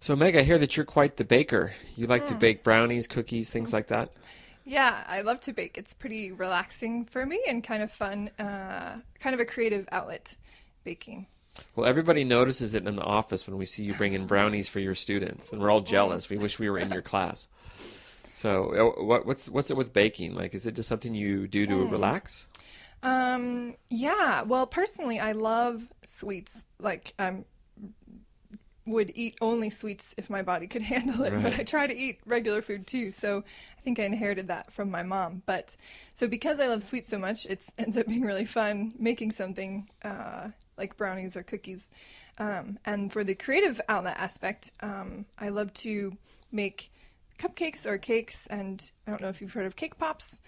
So Meg, I hear that you're quite the baker. You like to Mm. bake brownies, cookies, things like that? Yeah, I love to bake. It's pretty relaxing for me and kind of fun, kind of a creative outlet, baking. Well, everybody notices it in the office when we see you bring in brownies for your students, and we're all Mm. jealous. We wish we were in your class. So, what's it with baking? Like, is it just something you do to Mm. relax? Yeah, well, personally, I love sweets. Like, would eat only sweets if my body could handle it, but Right. I try to eat regular food too. So I think I inherited that from my mom. But so because I love sweets so much, it ends up being really fun making something like brownies or cookies. And for the creative outlet aspect, I love to make cupcakes or cakes, and I don't know if you've heard of cake pops,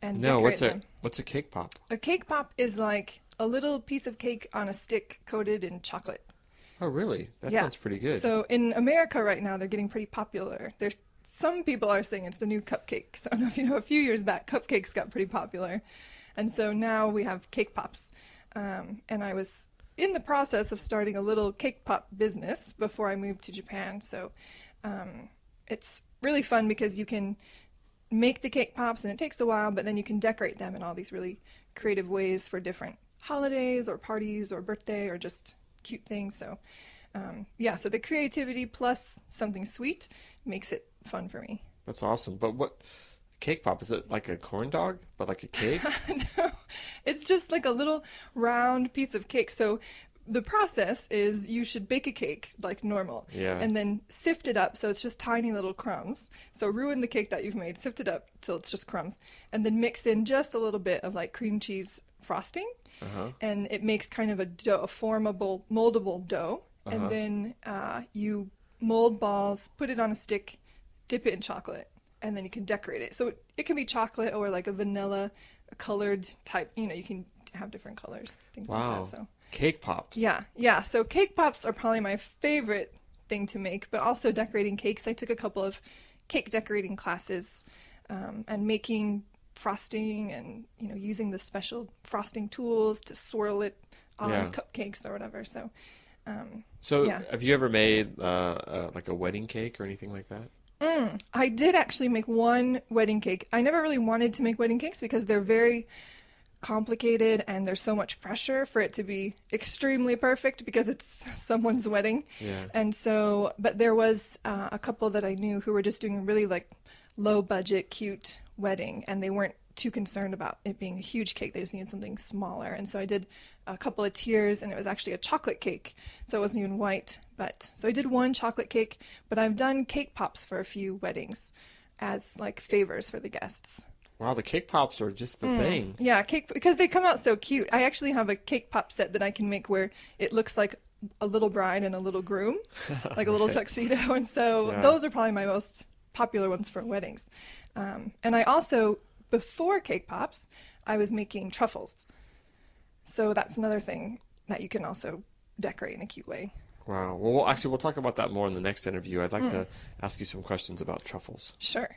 and No, decorate them. what's a cake pop? A cake pop is like a little piece of cake on a stick coated in chocolate. Oh, really? That Yeah. sounds pretty good. So in America right now, they're getting pretty popular. There's some people are saying it's the new cupcake. So I don't know if you know, a few years back, cupcakes got pretty popular, and so now we have cake pops. And I was in the process of starting a little cake pop business before I moved to Japan. So it's really fun because you can make the cake pops, and it takes a while, but then you can decorate them in all these really creative ways for different holidays or parties or birthday or just cute things. So yeah, so the creativity plus something sweet makes it fun for me. That's awesome. But what cake pop? Is it like a corn dog, but like a cake? No, it's just like a little round piece of cake. So the process is you should bake a cake like normal Yeah. and then sift it up so it's just tiny little crumbs. So ruin the cake that you've made, sift it up till it's just crumbs, and then mix in just a little bit of like cream cheese frosting, Uh-huh. and it makes kind of a dough, a formable, moldable dough. And Uh-huh. then you mold balls, put it on a stick, dip it in chocolate, and then you can decorate it. So it can be chocolate or like a vanilla colored type. You can have different colors, things like that. Wow. So Cake pops. yeah, yeah. So cake pops are probably my favorite thing to make, but also decorating cakes. I took a couple of cake decorating classes, and making frosting and using the special frosting tools to swirl it on Yeah. cupcakes or whatever. So So, yeah. have you ever made like a wedding cake or anything like that? I did actually make one wedding cake. I never really wanted to make wedding cakes because they're very complicated and there's so much pressure for it to be extremely perfect because it's someone's wedding. Yeah. And so, but there was a couple that I knew who were just doing really like low budget, cute wedding, and they weren't too concerned about it being a huge cake. They just needed something smaller. And so I did a couple of tiers, and it was actually a chocolate cake, so it wasn't even white. But so I did one chocolate cake, but I've done cake pops for a few weddings as like favors for the guests. Wow, the cake pops are just the thing. Yeah, cake because they come out so cute. I actually have a cake pop set that I can make where it looks like a little bride and a little groom, like a little Right. tuxedo. And so Yeah. those are probably my most popular ones for weddings. And I also, before cake pops, I was making truffles. So that's another thing that you can also decorate in a cute way. Wow. Well, actually, we'll talk about that more in the next interview. I'd like Mm, to ask you some questions about truffles. sure.